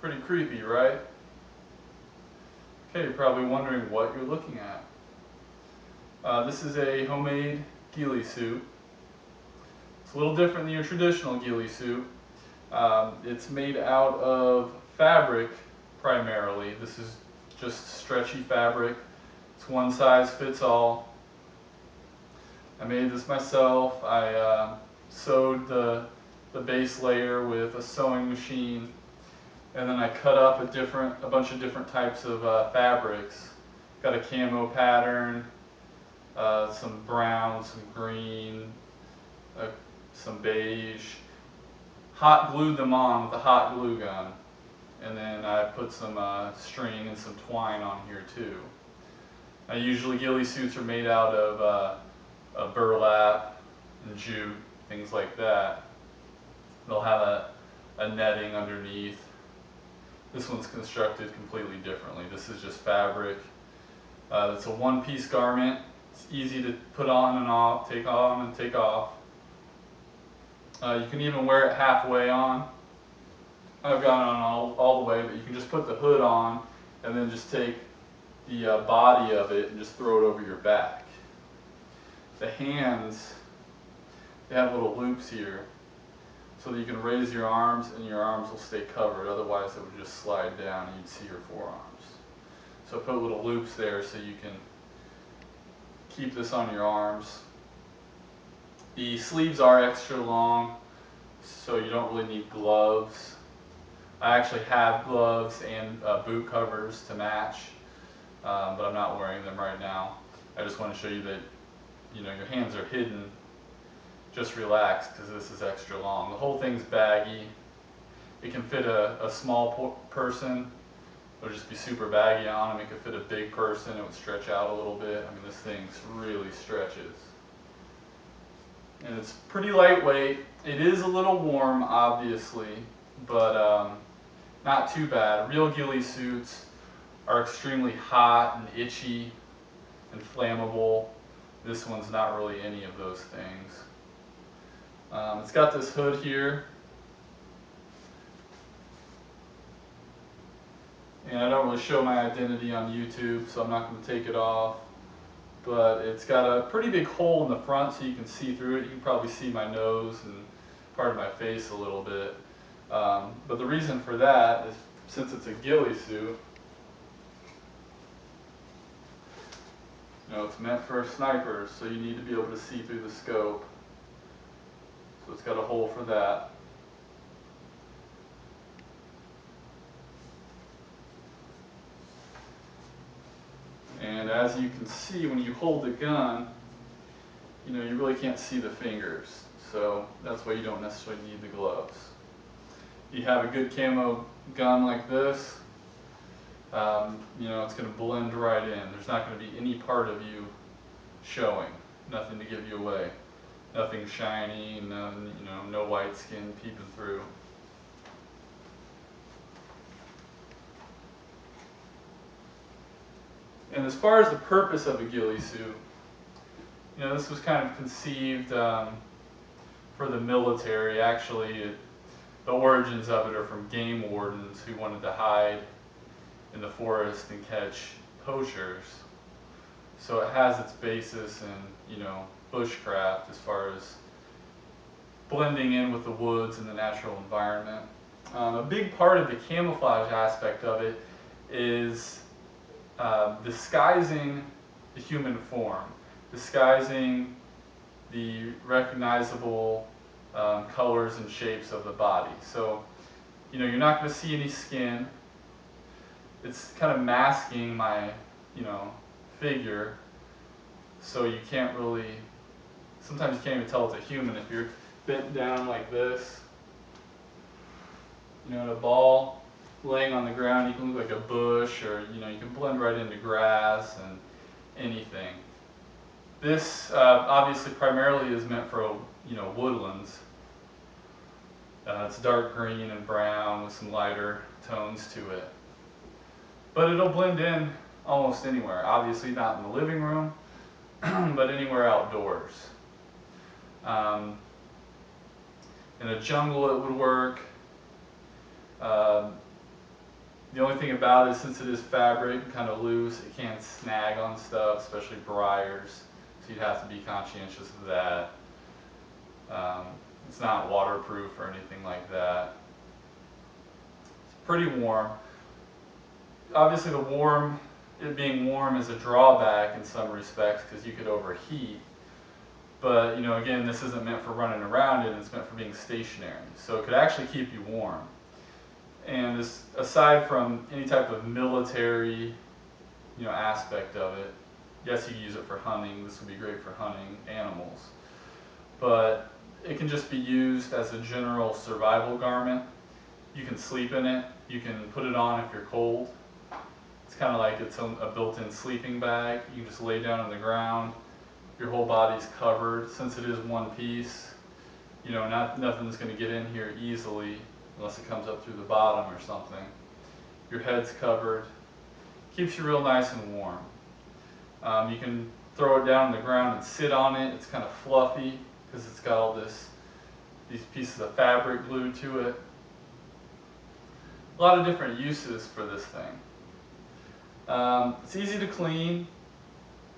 Pretty creepy, right? Okay, you're probably wondering what you're looking at. This is a homemade ghillie suit. It's a little different than your traditional ghillie suit. It's made out of fabric primarily. This is just stretchy fabric. It's one size fits all. I made this myself. I sewed the base layer with a sewing machine, and then I cut up a bunch of different types of fabrics. Got a camo pattern, some brown, some green, some beige. Hot glued them on with a hot glue gun, and then I put some string and some twine on here too. Usually ghillie suits are made out of burlap and jute, things like that. They'll have a netting underneath. This one's constructed completely differently. This is just fabric. It's a one-piece garment. It's easy to put on and off, take on and take off. You can even wear it halfway on. I've got it on all the way, but you can just put the hood on and then just take the body of it and just throw it over your back. The hands, they have little loops here so that you can raise your arms and your arms will stay covered. Otherwise it would just slide down and you'd see your forearms. So I put little loops there so you can keep this on your arms. The sleeves are extra long, so you don't really need gloves. I actually have gloves and boot covers to match, but I'm not wearing them right now. I just want to show you that your hands are hidden. Just relax because this is extra long. The whole thing's baggy. It can fit a small person. It would just be super baggy on them. It could fit a big person. It would stretch out a little bit. I mean, this thing really stretches. And it's pretty lightweight. It is a little warm, obviously, but not too bad. Real ghillie suits are extremely hot and itchy and flammable. This one's not really any of those things. It's got this hood here. And I don't really show my identity on YouTube, so I'm not going to take it off. But it's got a pretty big hole in the front so you can see through it. You can probably see my nose and part of my face a little bit. But the reason for that is since it's a ghillie suit, it's meant for snipers, so you need to be able to see through the scope. So it's got a hole for that. And as you can see, when you hold the gun, you really can't see the fingers. So that's why you don't necessarily need the gloves. You have a good camo gun like this, it's going to blend right in. There's not going to be any part of you showing. Nothing to give you away. Nothing shiny, no white skin peeping through. And as far as the purpose of a ghillie suit, this was kind of conceived for the military. Actually, the origins of it are from game wardens who wanted to hide in the forest and catch poachers. So it has its basis in, bushcraft as far as blending in with the woods and the natural environment. A big part of the camouflage aspect of it is disguising the human form, disguising the recognizable colors and shapes of the body. So, you're not going to see any skin. It's kind of masking my, figure, so you can't really, sometimes you can't even tell it's a human if you're bent down like this. In a ball laying on the ground, you can look like a bush, or you can blend right into grass and anything. This obviously primarily is meant for woodlands. It's dark green and brown with some lighter tones to it. But it'll blend in almost anywhere. Obviously not in the living room, but anywhere outdoors. In a jungle it would work. The only thing about it, since it is fabric, kind of loose, it can snag on stuff, especially briars. So you'd have to be conscientious of that. It's not waterproof or anything like that. It's pretty warm. Obviously it being warm is a drawback in some respects because you could overheat. But you know, again, this isn't meant for running around in, it's meant for being stationary. So it could actually keep you warm. And this, aside from any type of military, you know, aspect of it, yes, you can use it for hunting. This would be great for hunting animals. But it can just be used as a general survival garment. You can sleep in it. You can put it on if you're cold. It's kind of like it's a built-in sleeping bag. You can just lay down on the ground. Your whole body's covered. Since it is one piece, you know, nothing's going to get in here easily unless it comes up through the bottom or something. Your head's covered. Keeps you real nice and warm. You can throw it down on the ground and sit on it. It's kind of fluffy because it's got all these pieces of fabric glued to it. A lot of different uses for this thing. It's easy to clean.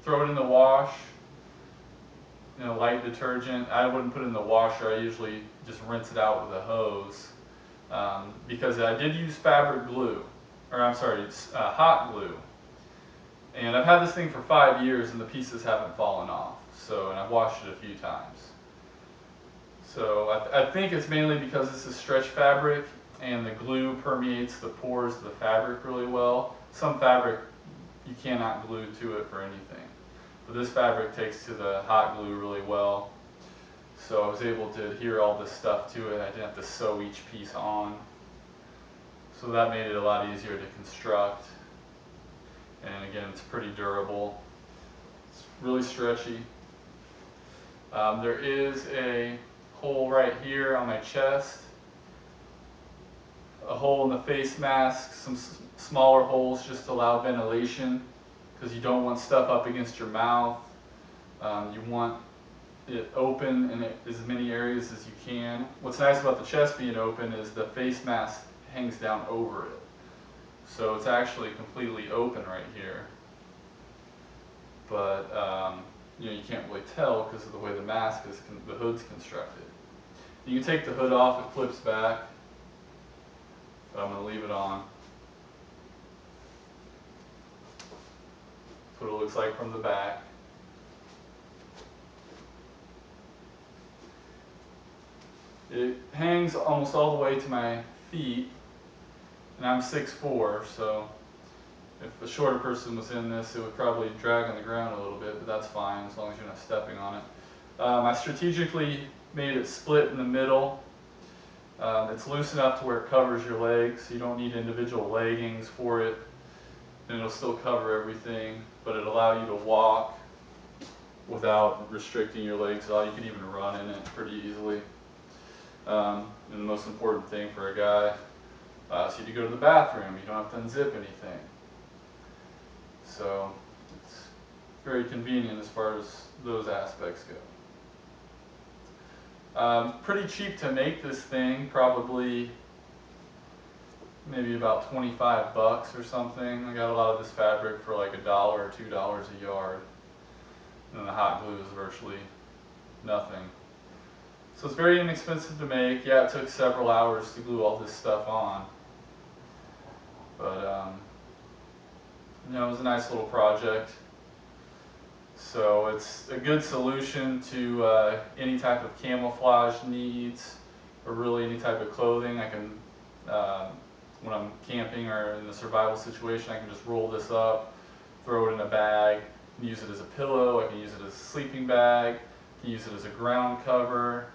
Throw it in the wash. You know, light detergent. I wouldn't put it in the washer. I usually just rinse it out with a hose because I did use fabric glue, or I'm sorry, it's hot glue. And I've had this thing for 5 years and the pieces haven't fallen off. So, and I've washed it a few times. So I think it's mainly because this is stretch fabric and the glue permeates the pores of the fabric really well. Some fabric you cannot glue to it for anything. But this fabric takes to the hot glue really well. So I was able to adhere all this stuff to it. I didn't have to sew each piece on. So that made it a lot easier to construct. And again, it's pretty durable. It's really stretchy. There is a hole right here on my chest, a hole in the face mask, some smaller holes just to allow ventilation because you don't want stuff up against your mouth. You want it open in as many areas as you can. What's nice about the chest being open is the face mask hangs down over it. So it's actually completely open right here. But you know, you can't really tell because of the way the mask is, the hood's constructed. You can take the hood off, it flips back, but I'm going to leave it on. That's what it looks like from the back. It hangs almost all the way to my feet, and I'm 6'4", so if a shorter person was in this, it would probably drag on the ground a little bit, but that's fine as long as you're not stepping on it. I strategically made it split in the middle. It's loose enough to where it covers your legs, so you don't need individual leggings for it, and it'll still cover everything, but it'll allow you to walk without restricting your legs at all. You can even run in it pretty easily. And the most important thing for a guy, so you go to the bathroom, you don't have to unzip anything. So it's very convenient as far as those aspects go. Pretty cheap to make this thing, probably maybe about 25 bucks or something. I got a lot of this fabric for like $1 or $2 a yard. And the hot glue is virtually nothing. So it's very inexpensive to make. Yeah, it took several hours to glue all this stuff on. But you know, it was a nice little project. So it's a good solution to any type of camouflage needs, or really any type of clothing. I can, when I'm camping or in a survival situation, I can just roll this up, throw it in a bag, and use it as a pillow. I can use it as a sleeping bag. I can use it as a ground cover.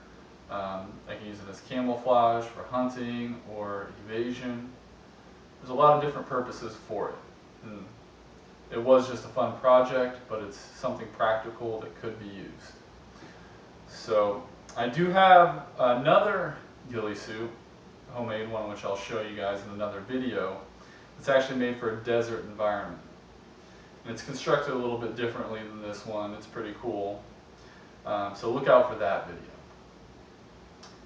I can use it as camouflage for hunting or evasion. There's a lot of different purposes for it. And it was just a fun project, but it's something practical that could be used. So I do have another ghillie suit, a homemade one, which I'll show you guys in another video. It's actually made for a desert environment. And it's constructed a little bit differently than this one. It's pretty cool. So look out for that video.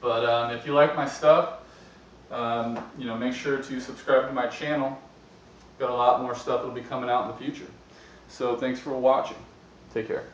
But if you like my stuff, you know, make sure to subscribe to my channel. Got a lot more stuff that'll be coming out in the future. So thanks for watching. Take care.